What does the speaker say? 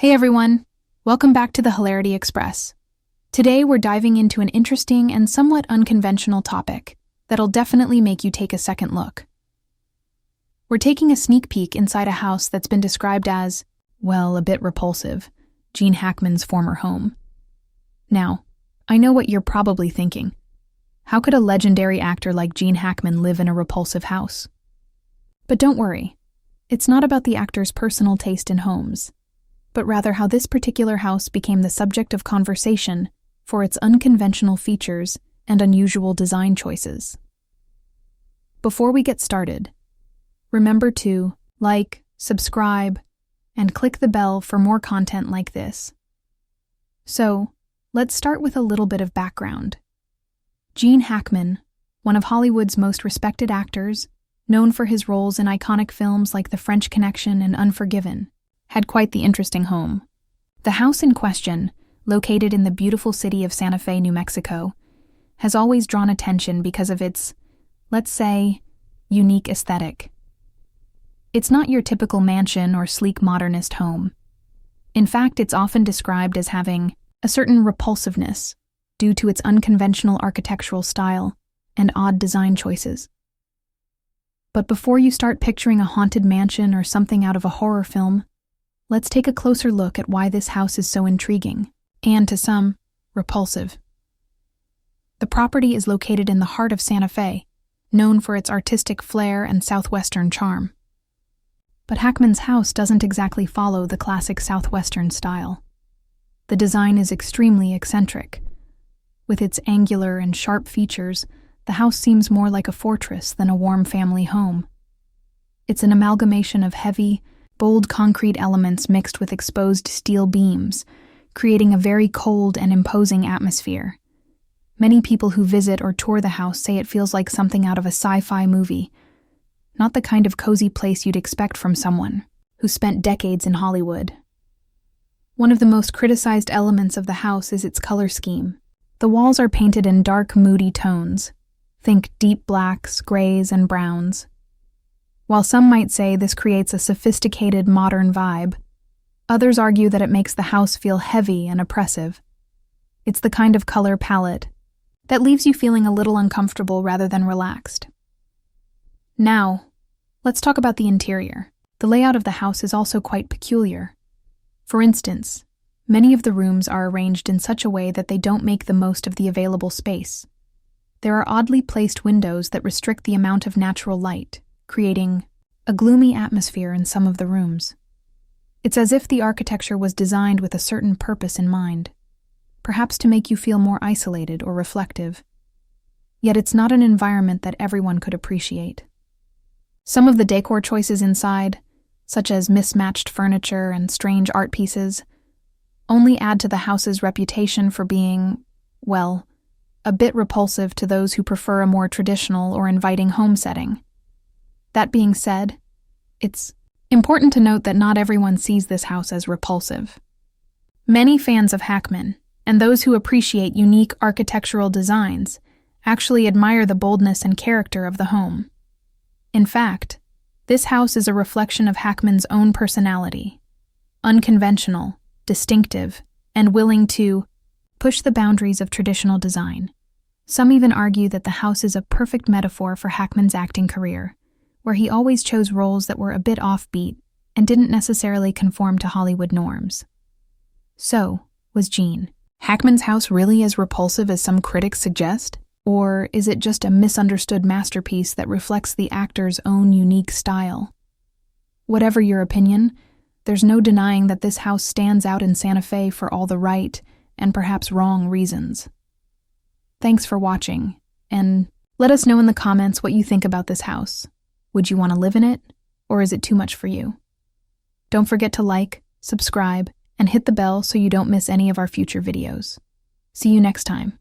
Hey everyone, welcome back to the Hilarity Express. Today we're diving into an interesting and somewhat unconventional topic that'll definitely make you take a second look. We're taking a sneak peek inside a house that's been described as, well, a bit repulsive, Gene Hackman's former home. Now, I know what you're probably thinking. How could a legendary actor like Gene Hackman live in a repulsive house? But don't worry, it's not about the actor's personal taste in homes, but rather how this particular house became the subject of conversation for its unconventional features and unusual design choices. Before we get started, remember to like, subscribe, and click the bell for more content like this. So, let's start with a little bit of background. Gene Hackman, one of Hollywood's most respected actors, known for his roles in iconic films like The French Connection and Unforgiven, had quite the interesting home. The house in question, located in the beautiful city of Santa Fe, New Mexico, has always drawn attention because of its, let's say, unique aesthetic. It's not your typical mansion or sleek modernist home. In fact, it's often described as having a certain repulsiveness due to its unconventional architectural style and odd design choices. But before you start picturing a haunted mansion or something out of a horror film, let's take a closer look at why this house is so intriguing, and to some, repulsive. The property is located in the heart of Santa Fe, known for its artistic flair and southwestern charm. But Hackman's house doesn't exactly follow the classic southwestern style. The design is extremely eccentric. With its angular and sharp features, the house seems more like a fortress than a warm family home. It's an amalgamation of heavy, bold concrete elements mixed with exposed steel beams, creating a very cold and imposing atmosphere. Many people who visit or tour the house say it feels like something out of a sci-fi movie, not the kind of cozy place you'd expect from someone who spent decades in Hollywood. One of the most criticized elements of the house is its color scheme. The walls are painted in dark, moody tones. Think deep blacks, grays, and browns. While some might say this creates a sophisticated, modern vibe, others argue that it makes the house feel heavy and oppressive. It's the kind of color palette that leaves you feeling a little uncomfortable rather than relaxed. Now, let's talk about the interior. The layout of the house is also quite peculiar. For instance, many of the rooms are arranged in such a way that they don't make the most of the available space. There are oddly placed windows that restrict the amount of natural light, creating a gloomy atmosphere in some of the rooms. It's as if the architecture was designed with a certain purpose in mind, perhaps to make you feel more isolated or reflective. Yet it's not an environment that everyone could appreciate. Some of the decor choices inside, such as mismatched furniture and strange art pieces, only add to the house's reputation for being, well, a bit repulsive to those who prefer a more traditional or inviting home setting. That being said, it's important to note that not everyone sees this house as repulsive. Many fans of Hackman, and those who appreciate unique architectural designs, actually admire the boldness and character of the home. In fact, this house is a reflection of Hackman's own personality, unconventional, distinctive, and willing to push the boundaries of traditional design. Some even argue that the house is a perfect metaphor for Hackman's acting career, where he always chose roles that were a bit offbeat and didn't necessarily conform to Hollywood norms. So, was Gene Hackman's house really as repulsive as some critics suggest? Or is it just a misunderstood masterpiece that reflects the actor's own unique style? Whatever your opinion, there's no denying that this house stands out in Santa Fe for all the right and perhaps wrong reasons. Thanks for watching, and let us know in the comments what you think about this house. Would you want to live in it, or is it too much for you? Don't forget to like, subscribe, and hit the bell so you don't miss any of our future videos. See you next time.